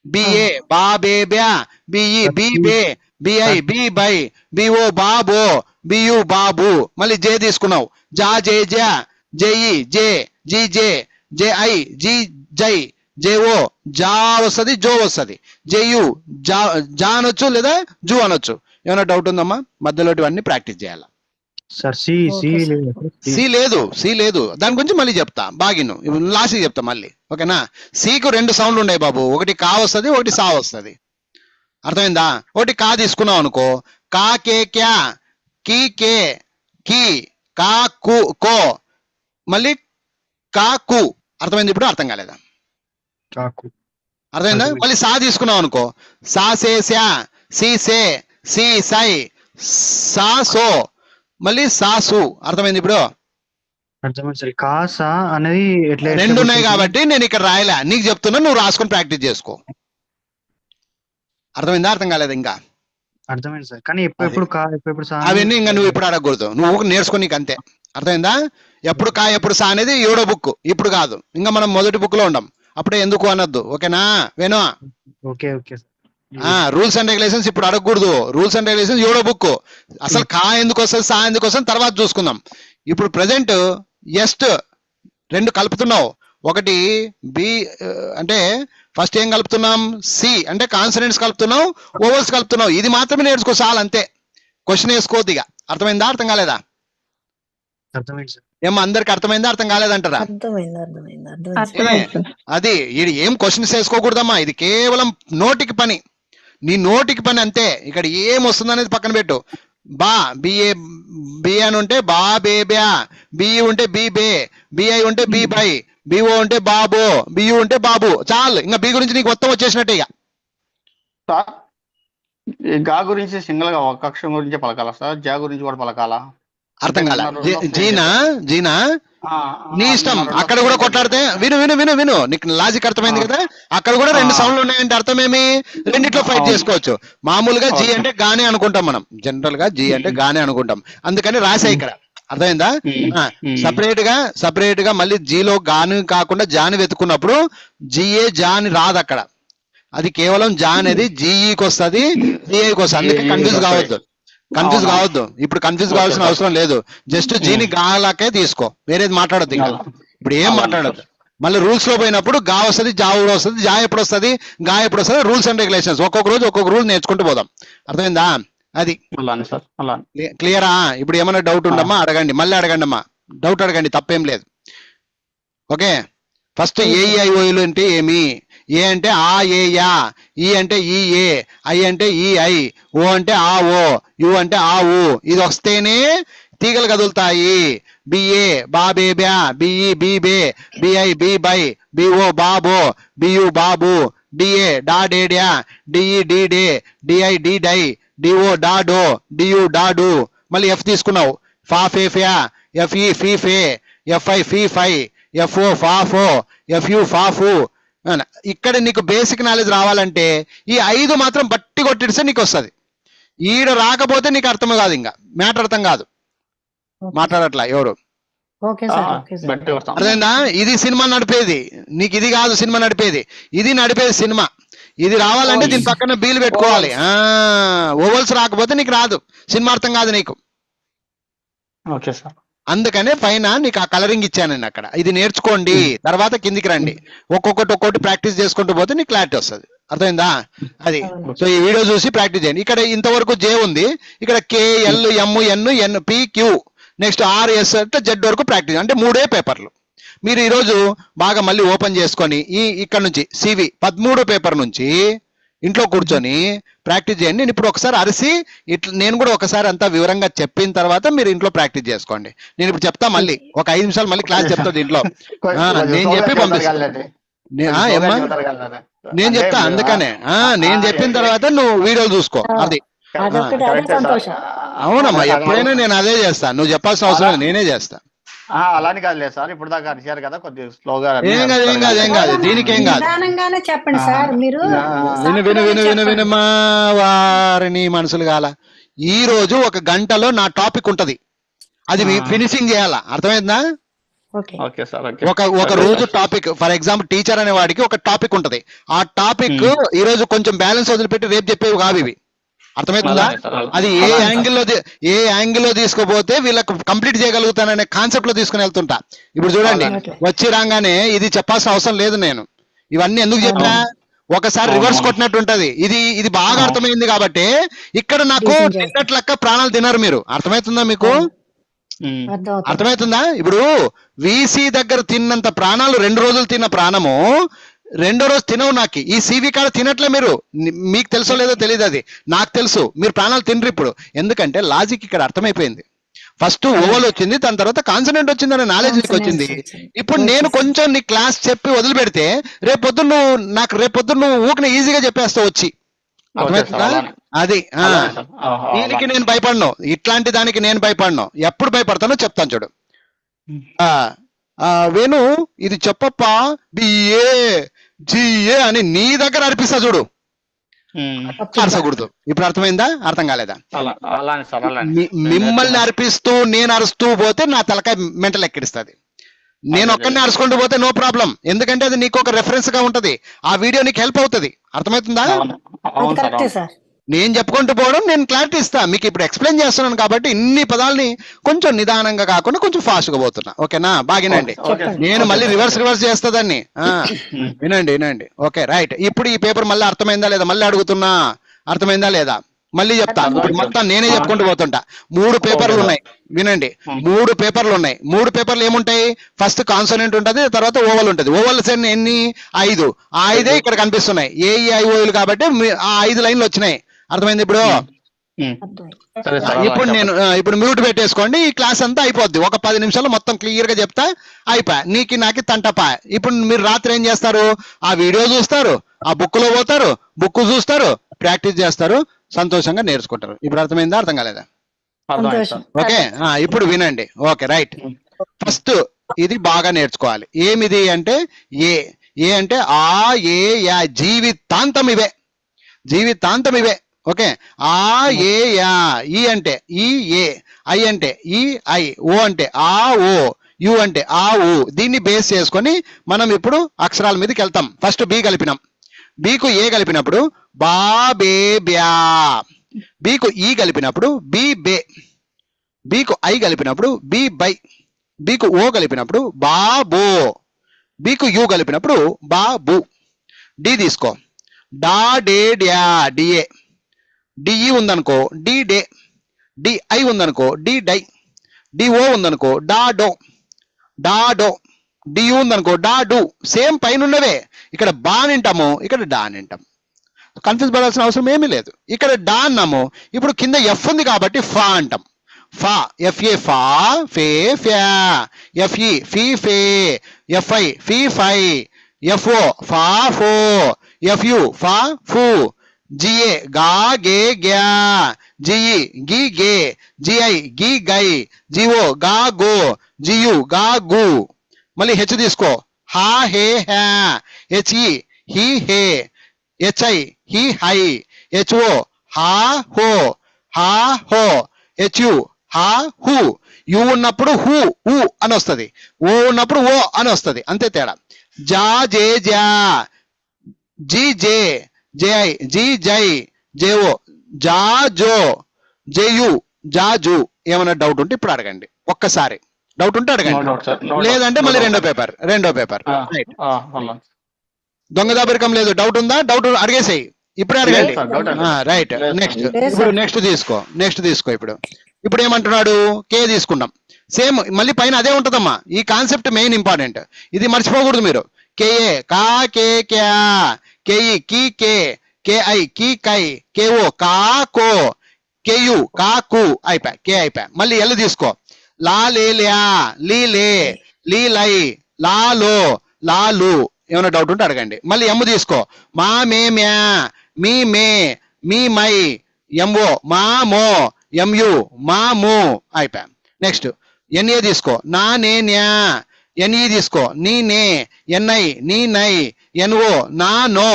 బిఏ బా బే బ్యా, బిఈ బి బే, బిఐ బి బై, బిఓ బాబో, బియు బాబు. మళ్ళీ జే తీసుకున్నావు, జా జే జా, జేఈ జే, జీ జే, జేఐ జీ జై, జేఓ జా వస్తుంది, జో వస్తుంది, జేయు జా అనొచ్చు లేదా జూ అనొచ్చు. ఏమైనా డౌట్ ఉందమ్మా? మధ్యలో ఇవన్నీ ప్రాక్టీస్ చేయాలి. సి లేదు, దాని గురించి మళ్ళీ చెప్తా. బాగిను లాస్ట్ చెప్తా మళ్ళీ, ఓకేనా? సికు రెండు సౌండ్లు ఉన్నాయి బాబు, ఒకటి కా వస్తుంది, ఒకటి సా వస్తుంది. అర్థమైందా? ఒకటి కా తీసుకున్నావు అనుకో, కా కే క్యా, కీ కే, కీ, కా కు కో, మళ్ళీ కా కు. అర్థమైంది ఇప్పుడు? అర్థం కాలేదా? అర్థమైందా? మళ్ళీ సా తీసుకున్నావు అనుకో, సా సే స్యా, సి సే, సి సై, సా సో, మళ్ళీ సాసు. అర్థమైంది ఇప్పుడు? రెండు ఉన్నాయి కాబట్టి నేను ఇక్కడ రాయలే, నీకు చెప్తున్నా, నువ్వు రాసుకొని ప్రాక్టీస్ చేసుకో. అర్థమైందా? అర్థం కాలేదు ఇంకా? అర్థమైంది సార్, కానీ ఎప్పుడు అవన్నీ ఇంకా నువ్వు ఇప్పుడు అడగకూడదు, నువ్వు నేర్చుకో, నీకు అంతే. అర్థమైందా? ఎప్పుడు కా ఎప్పుడు సా అనేది 7వ బుక్, ఇప్పుడు కాదు. ఇంకా మనం మొదటి బుక్ లో ఉండం. అప్పుడే ఎందుకు అనొద్దు. ఓకేనా Venu? Okay okay rules and regulations ఇప్పుడు అడగకూడదు. రూల్స్ అండ్ రెగ్యులేషన్స్ ఎవడో బుక్. అసలు కా ఎందుకు వస్తుంది, సా ఎందుకు వస్తుంది తర్వాత చూసుకుందాం. ఇప్పుడు ప్రజెంట్ ఎస్ట్ రెండు కలుపుతున్నావు. ఒకటి బి అంటే ఫస్ట్ ఏం కలుపుతున్నాం, సి అంటే కాన్సనెంట్స్ కలుపుతున్నావు, ఓవల్స్ కలుపుతున్నావు. ఇది మాత్రమే నేర్చుకో చాలు, అంతే. క్వశ్చన్ వేసుకోవద్దు ఇక. అర్థమైందా, అర్థం కాలేదా? అర్థమైంది సార్. ఏమో అందరికి అర్థమైందా, అర్థం కాలేదంటారా? అది ఇది ఏం క్వశ్చన్స్ వేసుకోకూడదమ్మా. ఇది కేవలం నోటికి పని, నీ నోటికి పని అంతే. ఇక్కడ ఏం వస్తుంది అనేది పక్కన పెట్టు. బా బిఏ బి అని ఉంటే బా బే బ్యా, బిఈ ఉంటే బి బే, బిఐ ఉంటే బి బై, బిఓ ఉంటే బాబో, బియు ఉంటే బాబు. చాలు, ఇంకా బి గురించి నీకు మొత్తం వచ్చేసినట్టే ఇక. సార్ ఈ గా గురించి సింగిల్ గా ఒక అక్షరం గురించి పలకాలా సార్? జా గురించి కూడా పలకాలా? అర్థం కాల. జీనా జీనా నీ ఇష్టం. అక్కడ కూడా కొట్లాడితే విను విను విను విను నీకు లాజిక్ అర్థమైంది కదా. అక్కడ కూడా రెండు సౌండ్లు ఉన్నాయంటే అర్థమేమి, రెండిట్లో ఫైట్ చేసుకోవచ్చు. మామూలుగా జీ అంటే గానే అనుకుంటాం మనం, జనరల్ గా జీ అంటే గానే అనుకుంటాం, అందుకని రాసే ఇక్కడ. అర్థమైందా? సపరేట్ గా మళ్ళీ జీలో గాని కాకుండా జాని వెతుకున్నప్పుడు జిఏ జాని రాదు అక్కడ. అది కేవలం జా అనేది జీఈకి వస్తుంది, జిఐకి వస్తుంది. అందుకే కన్ఫ్యూజ్ కావద్దు. ఇప్పుడు కన్ఫ్యూజ్ కావాల్సిన అవసరం లేదు. జస్ట్ జీని గాలాకే తీసుకో, వేరేది మాట్లాడద్దు ఇంకా. ఇప్పుడు ఏం మాట్లాడద్దు. మళ్ళీ రూల్స్ లో పోయినప్పుడు గా వస్తుంది, జా కూడా వస్తుంది, జా ఎప్పుడు వస్తుంది, గా ఎప్పుడు వస్తుంది, రూల్స్ అండ్ రెగ్యులేషన్స్ ఒక్కొక్క రోజు ఒక్కొక్క రూల్ నేర్చుకుంటూ పోదాం. అర్థమైందా? అది క్లియరా? ఇప్పుడు ఏమైనా డౌట్ ఉండమ్మా అడగండి, మళ్ళీ అడగండి అమ్మా, డౌట్ అడగండి, తప్పేం లేదు. ఓకే, ఫస్ట్ ఏఈఐఓలు అంటే ఏమి? ఏ అంటే ఆ ఏ యా, ఈ అంటే ఈ ఏ, ఐ అంటే ఈ ఐ, ఓ అంటే ఆ ఓ, యు అంటే ఆ ఊ. ఇది వస్తేనే తీగలు కదులుతాయి. బిఏ బా బే బ్యా, బిఈ బి బే, బిఐ బి బై, బిఓ బాబో, బియు బాబు, డిఏ డా డే డ్యా, డిఈ డి డే, డిఐ డి డై, డిఓ డాడో, డియు డాడు. మళ్ళీ ఎఫ్ తీసుకున్నావు, ఫా ఫే ఫ్యా, ఎఫ్ఈ ఫీ ఫే, ఎఫ్ఐ ఫీ ఫై, ఎఫ్ఓ ఫాఫో, ఎఫ్యు ఫాఫు. ఇక్కడ నీకు బేసిక్ నాలెడ్జ్ రావాలంటే ఈ 5 మాత్రం బట్టి కొట్టిడిస్తే నీకు వస్తుంది. ఈడ రాకపోతే నీకు అర్థం కాదు, ఇంకా మ్యాటర్ అర్థం కాదు. మాట్లాడట్లా ఎవరు? అర్థమైందా? ఇది సినిమా నడిపేది, నీకు ఇది కాదు సినిమా నడిపేది, ఇది నడిపేది సినిమా. ఇది రావాలంటే దీని పక్కన బీలు పెట్టుకోవాలి. ఓవల్స్ రాకపోతే నీకు రాదు, సినిమా అర్థం కాదు నీకు. Okay sir. అందుకనే పైన నీకు ఆ కలరింగ్ ఇచ్చాను నేను అక్కడ. ఇది నేర్చుకోండి, తర్వాత కిందికి రండి. ఒక్కొక్కటి ప్రాక్టీస్ చేసుకుంటూ పోతే నీకు క్లారిటీ వస్తుంది. అర్థమైందా? అది. సో ఈ వీడియో చూసి ప్రాక్టీస్ చేయండి. ఇక్కడ ఇంతవరకు జే ఉంది, ఇక్కడ K L M N N P Q, next R S అంటే జెడ్ వరకు ప్రాక్టీస్. అంటే 3 పేపర్లు. మీరు ఈరోజు బాగా మళ్ళీ ఓపెన్ చేసుకొని ఇక్కడ నుంచి సివి 13 పేపర్ నుంచి ఇంట్లో కూర్చొని ప్రాక్టీస్ చేయండి. నేను ఇప్పుడు ఒకసారి అరిసి ఇట్లా నేను కూడా ఒకసారి అంతా వివరంగా చెప్పిన తర్వాత మీరు ఇంట్లో ప్రాక్టీస్ చేసుకోండి. నేను ఇప్పుడు చెప్తా, మళ్ళీ ఒక 5 నిమిషాలు మళ్ళీ క్లాస్ చెప్తా దీంట్లో. నేను చెప్పి పంపిస్తాను. నేను చెప్తా, అందుకనే నేను చెప్పిన తర్వాత నువ్వు వీడియోలు చూసుకో. అది అవునమ్మా, ఎప్పుడైనా నేను అదే చేస్తాను, నువ్వు చెప్పాల్సిన అవసరం లేదు, నేనే చేస్తా. అలాని కాదులేదు సార్, ఇప్పుడు దాకా అరిచారు కదా కొద్దిగా స్లోగా. ఏం కాదు దీనికి ఏం కాదు. చెప్పండి సార్. మీరు వినుమా వారిని మనసులు కాల. ఈ రోజు 1 గంటలో నా టాపిక్ ఉంటది, అది ఫినిషింగ్ చేయాలా. అర్థమైందా? ఒక రోజు టాపిక్. ఫర్ ఎగ్జాంపుల్ టీచర్ అనే వాడికి ఒక టాపిక్ ఉంటది. ఆ టాపిక్ ఈ రోజు కొంచెం బ్యాలెన్స్ వదిలిపెట్టి రేపు చెప్పేవి కావు ఇవి. అర్థమవుతుందా? అది ఏ యాంగిల్లో తీసుకుపోతే వీళ్ళకి కంప్లీట్ చేయగలుగుతాననే కాన్సెప్ట్ లో తీసుకుని వెళ్తుంటా. ఇప్పుడు చూడండి, వచ్చి రాగానే ఇది చెప్పాల్సిన అవసరం లేదు. నేను ఇవన్నీ ఎందుకు చెప్పా, ఒకసారి రివర్స్ కొట్టినట్టు ఉంటది. ఇది బాగా అర్థమైంది కాబట్టి ఇక్కడ నాకు తిన్నట్లక్క ప్రాణాలు తినరు మీరు. అర్థమవుతుందా మీకు? అర్థమవుతుందా? ఇప్పుడు వీసీ దగ్గర తిన్నంత ప్రాణాలు 2 రోజులు తిన్న ప్రాణము 2వ రోజు తినవు. నాకు ఈ సివి కాడ తినట్లే మీరు. మీకు తెలుసో లేదో తెలియదు, అది నాకు తెలుసు. మీరు ప్రాణాలు తినరు ఇప్పుడు. ఎందుకంటే లాజిక్ ఇక్కడ అర్థమైపోయింది. ఫస్ట్ ఓవల్ వచ్చింది, దాని తర్వాత కాన్సనెంట్ వచ్చింది అనే నాలెడ్జ్ నీకు వచ్చింది. ఇప్పుడు నేను కొంచెం నీ క్లాస్ చెప్పి వదిలిపెడితే రేపొద్దు నువ్వు ఊకిన ఈజీగా చెప్పేస్తావు వచ్చి. అర్థమవుతుందా? అది. దీనికి నేను భయపడను, ఇట్లాంటి దానికి నేను భయపడను. ఎప్పుడు భయపడతానో చెప్తాను చూడు. వేణు ఇది చెప్పప్ప, బిఏ జిఏ అని నీ దగ్గర అర్పిస్తా చూడు, అరసకూడదు. ఇప్పుడు అర్థమైందా? అర్థం కాలేదా? మిమ్మల్ని అర్పిస్తూ నేను అరుస్తూ పోతే నా తలకాయ మెంటల్ ఎక్కిడిస్తుంది. నేను అదే, ఒక్కడిని అదే. అరుచుకుంటూ పోతే నో ప్రాబ్లం, ఎందుకంటే అది నీకు ఒక రెఫరెన్స్ గా ఉంటది, ఆ వీడియో నీకు హెల్ప్ అవుతుంది. అర్థమవుతుందా? అవును అది అవును సార్ కరెక్టే అవును. సార్. నేను చెప్పుకుంటూ పోవడం, నేను క్లారిటీ ఇస్తా మీకు. ఇప్పుడు ఎక్స్ప్లెయిన్ చేస్తున్నాను కాబట్టి ఇన్ని పదాలని కొంచెం నిదానంగా కాకుండా కొంచెం ఫాస్ట్ గా పోతున్నా. ఓకేనా? బాగినండి. ఓకే, ఓకే, చెప్పండి. నేను ఓకే మళ్ళీ సార్, రివర్స్ ఓకే. రివర్స్ చేస్తుందాన్ని. వినండి వినండి. Okay right. ఇప్పుడు ఈ పేపర్ మళ్ళీ అర్థమైందా లేదా? మళ్ళీ అడుగుతున్నా, అర్థమైందా లేదా? మళ్ళీ చెప్తా. అర్థమైంది. ఇప్పుడు మొత్తం నేనే ఆ. చెప్పుకుంటూ పోతుంటా. 3 పేపర్లు ఓకే, ఉన్నాయి, వినండి. ఉమ్. 3 పేపర్లు ఉన్నాయి. 3 పేపర్లు ఏముంటాయి? ఫస్ట్ కాన్సోనెంట్ ఉంటది, తర్వాత ఓవల్ ఉంటది. ఓవల్స్ ఎన్ని? 5. ఆ 5 ఇక్కడ కనిపిస్తున్నాయి, AEIOUలు కాబట్టి ఆ 5 లైన్లు వచ్చినాయి. అర్థమైంది ఇప్పుడు? అర్థమైంది. సరే సార్, ఇప్పుడు అలా నేను ఇప్పుడు మ్యూట్ పెట్టేసుకోండి. ఈ క్లాస్ అంతా అయిపోద్ది, ఒక 10 నిమిషాల్లో మొత్తం క్లియర్ గా చెప్తా. అయిపోయా, నీకు నాకు తంటపా. ఇప్పుడు మీరు రాత్రి ఏం చేస్తారు? ఆ వీడియో చూస్తారు, ఆ బుక్ లో పోతారు, బుక్ చూస్తారు, ప్రాక్టీస్ చేస్తారు, సంతోషంగా నేర్చుకుంటారు. ఇప్పుడు అర్థమైందా? అర్థం కాలేదా? అర్థమైంది సంతోషం. సార్. ఓకే. ఇప్పుడు వినండి. Okay right. ఉమ్. ఫస్ట్ ఇది బాగా నేర్చుకోవాలి. ఏమిది అంటే ఏ. ఏ అంటే ఆ ఏ యా, జీవితాంతం ఇవే, జీవితాంతం ఇవే. ఓకే. ఆ ఏ యా. ఈ అంటే ఈ ఏ, ఐ అంటే ఈ ఐ, ఓ అంటే ఆ ఓ, యు అంటే ఆ ఊ. దీన్ని బేస్ చేసుకొని మనం ఇప్పుడు అక్షరాల మీదకి వెళ్తాం. ఫస్ట్ బి కలిపినాం, బీకు ఏ కలిపినప్పుడు బా బే బ్యా, బీకు ఈ కలిపినప్పుడు బి బే, బీకు ఐ కలిపినప్పుడు బి బై, బీకు ఓ కలిపినప్పుడు బా బో, బీకు యు కలిపినప్పుడు బా బు. డి తీసుకో, డా డే డ్యా డిఏ, డిఈ ఉందనుకో డి డే, డిఐ ఉందనుకో డి డై, డిఓ ఉందనుకో డా డో, డా డో, డియు ఉందనుకో డా డు. సేమ్ పైన ఉన్నవే. ఇక్కడ బా నింటాము, ఇక్కడ డా నింటాం. కన్ఫ్యూజ్ పడాల్సిన అవసరం ఏమీ లేదు. ఇక్కడ డా అన్నాము, ఇప్పుడు కింద ఎఫ్ ఉంది కాబట్టి ఫా అంటాం. ఫా, ఎఫ్ఏ ఫా, ఫే ఫ్యా, ఎఫ్ఈ ఫీ ఫే, ఎఫ్ఐ ఫీ ఫై, ఎఫ్ఓ ఫా ఫో, ఎఫ్యు ఫా ఫు, జిఏ గా గే గ్యా, జిఈ గి గే, జిఐ గి గై, జిఓ గా గో, జియు గా గు. మళ్ళీ హెచ్ తీసుకో, హా హే హ్యా, హెచ్ఈ హీ హే, హెచ్ఐ హీ హై, హెచ్ఓ హా హో, హా హో, హెచ్యు హా హు. యు ఉన్నప్పుడు హు ఊ అని వస్తుంది, ఓ ఉన్నప్పుడు ఓ అని వస్తుంది, అంతే తేడా. జా జే జా, జీ జే, జేఐ జీ జై, జేఓ జా జో, జేయు జా జు. ఏమైనా డౌట్ ఉంటే ఇప్పుడు అడగండి, ఒక్కసారి డౌట్ ఉంటే నో అడగండి, డౌట్ సార్, నో లేదంటే డౌట్, మళ్ళీ నో రెండో డౌట్. పేపర్, రెండో పేపర్. రైట్. అలా. దొంగ దాబరికం లేదు. డౌట్ ఉందా? డౌట్ అడిగేసేయి, ఇప్పుడే అడగండి. లేదు సార్, డౌట్ ఏం లేదు. రైట్. లేదు నెక్స్ట్, సార్. లేదు ఇప్పుడు సార్. నెక్స్ట్ తీసుకో, నెక్స్ట్ తీసుకో. ఇప్పుడు ఏమంటున్నాడు? కే తీసుకున్నాం. సేమ్ మళ్ళీ పైన అదే ఉంటదమ్మా. ఈ కాన్సెప్ట్ మెయిన్ ఇంపార్టెంట్, ఇది మర్చిపోకూడదు మీరు. కేఏ కా కే క్యా, కేఈ కీ కే, కేఐ కీ కై, కేఓ కా కో, కేయు కా కు. అయిపోయా, కే అయిపోయా. మళ్ళీ ఎల్ తీసుకో, లా లే ల్యా, లీ లే, లీ లై, లా లో, లాలు. ఏమైనా డౌట్ ఉంటే అడగండి. మళ్ళీ ఎమ్ తీసుకో, మా మే మ్యా, మీ మే, మీ మై, ఎంఓ మా మో, ఎంయు మా ము. అయిపోయా. నెక్స్ట్ ఎన్ఏ తీసుకో, నా నే న్యా, ఎన్ఈ తీసుకో, నీ నే, ఎన్ఐ నీ నై, ఎన్ఓ నా నో,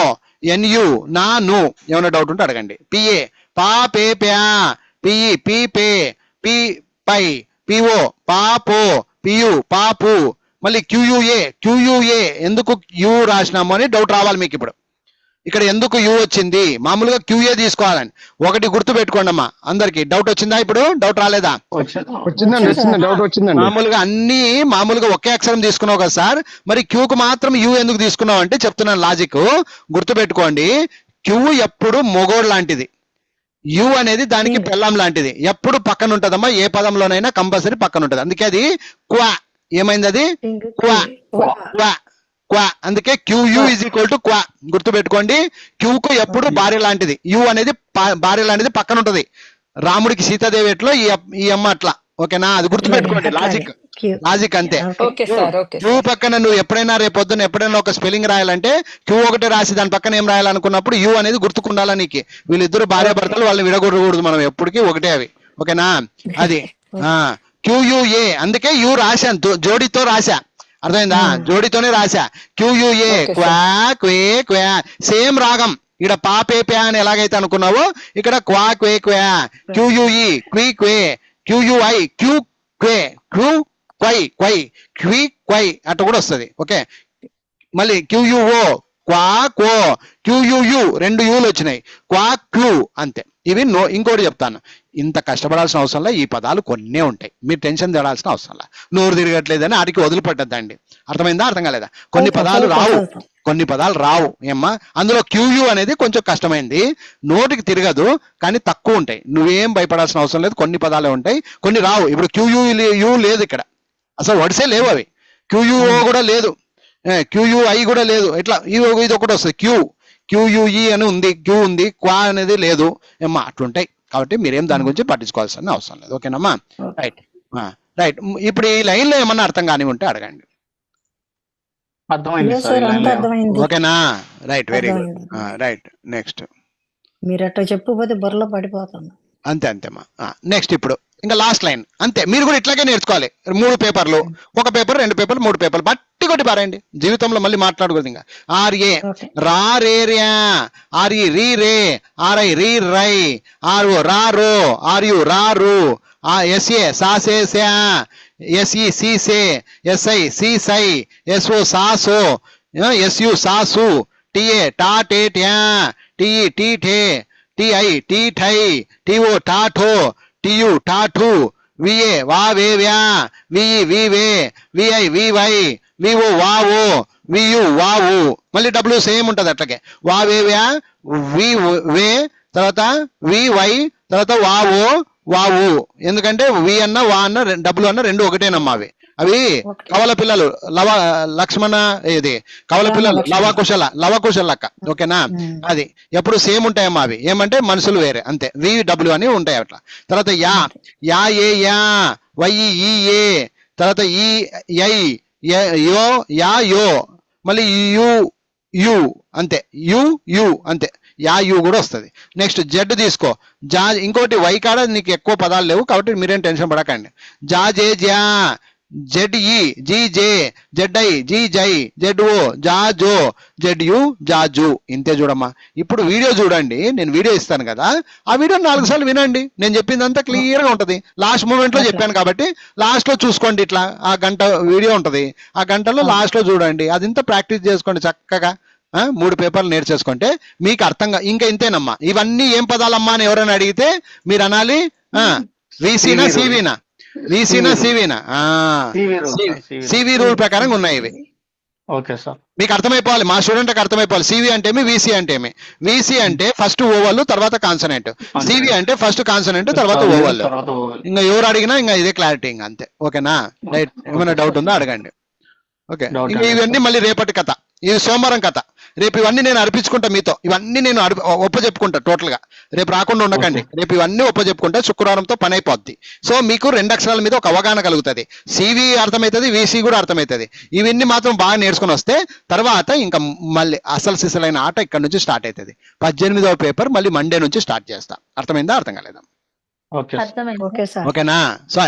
ఎన్యు నా ను. ఏమైనా డౌట్ ఉంటే అడగండి. పిఏ పా పే ప్యా, పిఈ పీ పే, పి పై, పిఓ పాపో, పియు పాపు. మళ్ళీ క్యూయుఏ, క్యూయుఏ ఎందుకు యు రాసినాము అని డౌట్ రావాలి మీకు. ఇప్పుడు ఇక్కడ ఎందుకు యు వచ్చింది? మామూలుగా క్యూఏ తీసుకోవాలని. ఒకటి గుర్తు పెట్టుకోండి అమ్మా, అందరికి డౌట్ వచ్చిందా? ఇప్పుడు డౌట్ రాలేదా? వచ్చింది సార్. డౌట్ వచ్చిందండి. మామూలుగా అన్ని మామూలుగా ఒకే అక్షరం తీసుకున్నావు కదా సార్, మరి క్యూకు మాత్రం యు ఎందుకు తీసుకున్నావు అంటే చెప్తున్నాను లాజిక్. గుర్తు పెట్టుకోండి, క్యూ ఎప్పుడు మొగోడు లాంటిది, యు అనేది దానికి పెళ్ళం లాంటిది, ఎప్పుడు పక్కన ఉంటదమ్మా. ఏ పదంలోనైనా కంపల్సరీ పక్కన ఉంటది. అందుకే అది క్వా. ఏమైంది అది? క్వా, క్వా, క్వా. అందుకే క్యూయు ఈజ్ ఈక్వల్ టు క్వా. గుర్తు పెట్టుకోండి, క్యూకు ఎప్పుడు భార్య లాంటిది, యు అనేది భార్య లాంటిది, పక్కన ఉంటది. రాముడికి సీతాదేవి ఎట్లో ఈ అమ్మ అట్లా. ఓకేనా? అది గుర్తు పెట్టుకోండి. లాజిక్, లాజిక్ అంతే. ఓకే సార్, ఓకే క్యూ పక్కన నువ్వు ఎప్పుడైనా రేపొద్దున ఎప్పుడైనా ఒక స్పెల్లింగ్ రాయాలంటే క్యూ ఒకటి రాసి దాని పక్కన ఏం రాయాలనుకున్నప్పుడు యు అనేది గుర్తుకుండాలా నీకు. వీళ్ళిద్దరు భార్య భర్తలు, వాళ్ళని విడగొట్టకూడదు మనం ఎప్పటికీ, ఒకటే అవి. ఓకేనా? అది క్యూయుఏ. అందుకే యు రాశాను, జోడితో రాశా. అర్థమైందా? జోడితోనే రాశా. క్యూయుఏ క్వా క్వే క్వా. సేమ్ రాగం. ఇక్కడ పా పే ప్యా అని ఎలాగైతే అనుకున్నావో ఇక్కడ క్వా క్వే క్వా. క్యూయుఈ క్వీ క్వే, క్యూయుఐ క్యూ క్వే, క్యూ క్వై క్వై క్వి క్వై అట్లా కూడా వస్తుంది. ఓకే, మళ్ళీ క్యూయుఓ క్వా కో క్యూయుయు 2 యూలు వచ్చినాయి, క్వా క్లూ అంతే. ఇవి ఇంకోటి చెప్తాను, ఇంత కష్టపడాల్సిన అవసరం లే, ఈ పదాలు కొన్నే ఉంటాయి, మీరు టెన్షన్ పడాల్సిన అవసరం లే. నోరు తిరగట్లేదని ఆడికి వదిలిపెట్టద్దండి. అర్థమైందా, అర్థం కాలేదా? కొన్ని పదాలు రావు, కొన్ని పదాలు రావు ఏమ్మా. అందులో క్యూయు అనేది కొంచెం కష్టమైంది, నోటికి తిరగదు కానీ తక్కువ ఉంటాయి. నువ్వేం భయపడాల్సిన అవసరం లేదు, కొన్ని పదాలే ఉంటాయి, కొన్ని రావు. ఇప్పుడు క్యూయు లేదు ఇక్కడ, అసలు వర్డ్సే లేవు అవి. క్యూయుఓ కూడా లేదు, క్యూయుఐ కూడా లేదు. ఇట్లా ఇది ఒకటి వస్తుంది, క్యూయుఈ అని ఉంది, క్యూ ఉంది, క్వా అనేది లేదు ఏమ్మా. అట్లుంటాయి కాబట్టి మీరేం దాని గురించి పట్టించుకోవాల్సిన అవసరం లేదు. ఓకేనమ్మా, రైట్ రైట్. ఇప్పుడు ఈ లైన్ లో ఏమన్నా అర్థం కాని ఉంటే అడగండి. అర్థమైంది లేదు సార్, సార్, ఈ అంతా లైన్లో. అర్థమైంది. ఓకేనా, రైట్, వెరీ గుడ్, అర్థమైంది. రైట్. నెక్స్ట్ మీరు అట్లా చెప్పకపోతే బుర్రలో పడిపోతాను. అంతే అంతేమ్మా. నెక్స్ట్ ఇప్పుడు ఇంకా లాస్ట్ లైన్ అంతే. మీరు కూడా ఇట్లాగే నేర్చుకోవాలి. 3 పేపర్లు, 1 పేపర్ 2 పేపర్లు 3 పేపర్లు బట్టి కొట్టి పారండి. జీవితంలో మళ్ళీ మాట్లాడకూడదు ఇంకా. R A okay. రా రే ర్యా, ఆర్ఈ రీ రే, ఆర్ఐ రీ రై, ఆర్ఓ రా రో, ఆర్యు రారు, ఎస్ఏ సా సే స్యా, ఎస్ఈ సి సే, ఎస్ఐ సి సై, ఎస్ఓ సాసో, ఎస్యు సాసు, టిఏ టా టే ట్యా, టిఈ టీ ఠే, టిఐ టీ ఠై, టిఓ టాఠో, టియు టాఠు, విఏ వా వే వ్యా, విఈ వి వే, విఐ వి వై, విఓ వావు, వియు వావు. మళ్ళీ డబ్ల్యూ సేమ్ ఉంటుంది అట్లాగే. వా వే వ్యా, వి వే, తర్వాత వి వై, తర్వాత వావు వావు. ఎందుకంటే వి అన్న వా అన్న డబ్ల్యూ అన్న 2 ఒకటేనమ్మా. అవి కవల పిల్లలు, లక్ష్మణ, ఇది కవల పిల్లలు, లవకుశల లక్క. ఓకేనా, అది ఎప్పుడు సేమ్ ఉంటాయమ్మా. అవి ఏమంటే మనుషులు వేరే అంతే, వి డబ్ల్యూ అని ఉంటాయి అట్లా. తర్వాత యా ఏ యా, వై ఈ ఏ, తర్వాత ఈ ఐ యో యా యో, మళ్ళీ యు అంతే, యు అంతే, యా యు కూడా వస్తుంది. నెక్స్ట్ జెడ్ తీసుకో, జా. ఇంకోటి వై కాడ నీకు ఎక్కువ పదాలు లేవు కాబట్టి మీరేం టెన్షన్ పడకండి. జా జే జా, జెడ్ ఈ, జీ జే, జెడ్ ఐ, జీ జై, జెడ్ ఓ, జా జో, జెడ్ యు, జాజు. ఇంతే చూడమ్మా. ఇప్పుడు వీడియో చూడండి, నేను వీడియో ఇస్తాను కదా, ఆ వీడియో 4 సార్లు వినండి. నేను చెప్పిందంతా క్లియర్ గా ఉంటది. లాస్ట్ మూమెంట్ లో చెప్పాను కాబట్టి లాస్ట్ లో చూసుకోండి. ఇట్లా ఆ గంట వీడియో ఉంటది, ఆ గంటలో లాస్ట్ లో చూడండి. అదింతా ప్రాక్టీస్ చేసుకోండి చక్కగా. 3 పేపర్లు నేర్చేసుకుంటే మీకు అర్థంగా. ఇంకా ఇంతేనమ్మా. ఇవన్నీ ఏం పదాలమ్మా అని ఎవరైనా అడిగితే మీరు అనాలి వీసీనా సివినా, వీసీనా సివినా, సివి రూల్ ప్రకారం ఉన్నాయి ఇవి. ఓకే సార్, మీకు అర్థమైపోవాలి, మా స్టూడెంట్కి అర్థమైపోవాలి. సివి అంటే ఏమి, వీసీ అంటే ఏమి. వీసీ అంటే ఫస్ట్ ఓవల్ తర్వాత కాన్సనెంట్, సివి అంటే ఫస్ట్ కాన్సనెంట్ తర్వాత ఓవల్. ఇంకా ఎవరు అడిగినా ఇంకా ఇదే క్లారిటీ, ఇంకా అంతే. ఓకేనా, రైట్. ఏమైనా డౌట్ ఉందో అడగండి. ఓకే, ఇంకా ఇవన్నీ మళ్ళీ రేపటి కథ, ఇది సోమవారం కథ. రేపు ఇవన్నీ నేను అర్పించుకుంటా మీతో, ఇవన్నీ నేను ఒప్పచెప్పుకుంటా టోటల్ గా. రేపు రాకుండా ఉండకండి, రేపు ఇవన్నీ ఒప్పచెప్పుకుంటా. శుక్రవారంతో పని అయిపోద్ది. సో మీకు 2 అక్షరాల మీద ఒక అవగాహన కలుగుతుంది. సివి అర్థమవుతుంది, వీసీ కూడా అర్థమవుతుంది. ఇవన్నీ మాత్రం బాగా నేర్చుకుని వస్తే తర్వాత ఇంకా మళ్ళీ అసలు సిసలైన ఆట ఇక్కడ నుంచి స్టార్ట్ అవుతుంది. 18వ పేపర్ మళ్ళీ మండే నుంచి స్టార్ట్ చేస్తా. అర్థమైందా, అర్థం కాలేదా? Okay okay sir. ఓకేనా. సో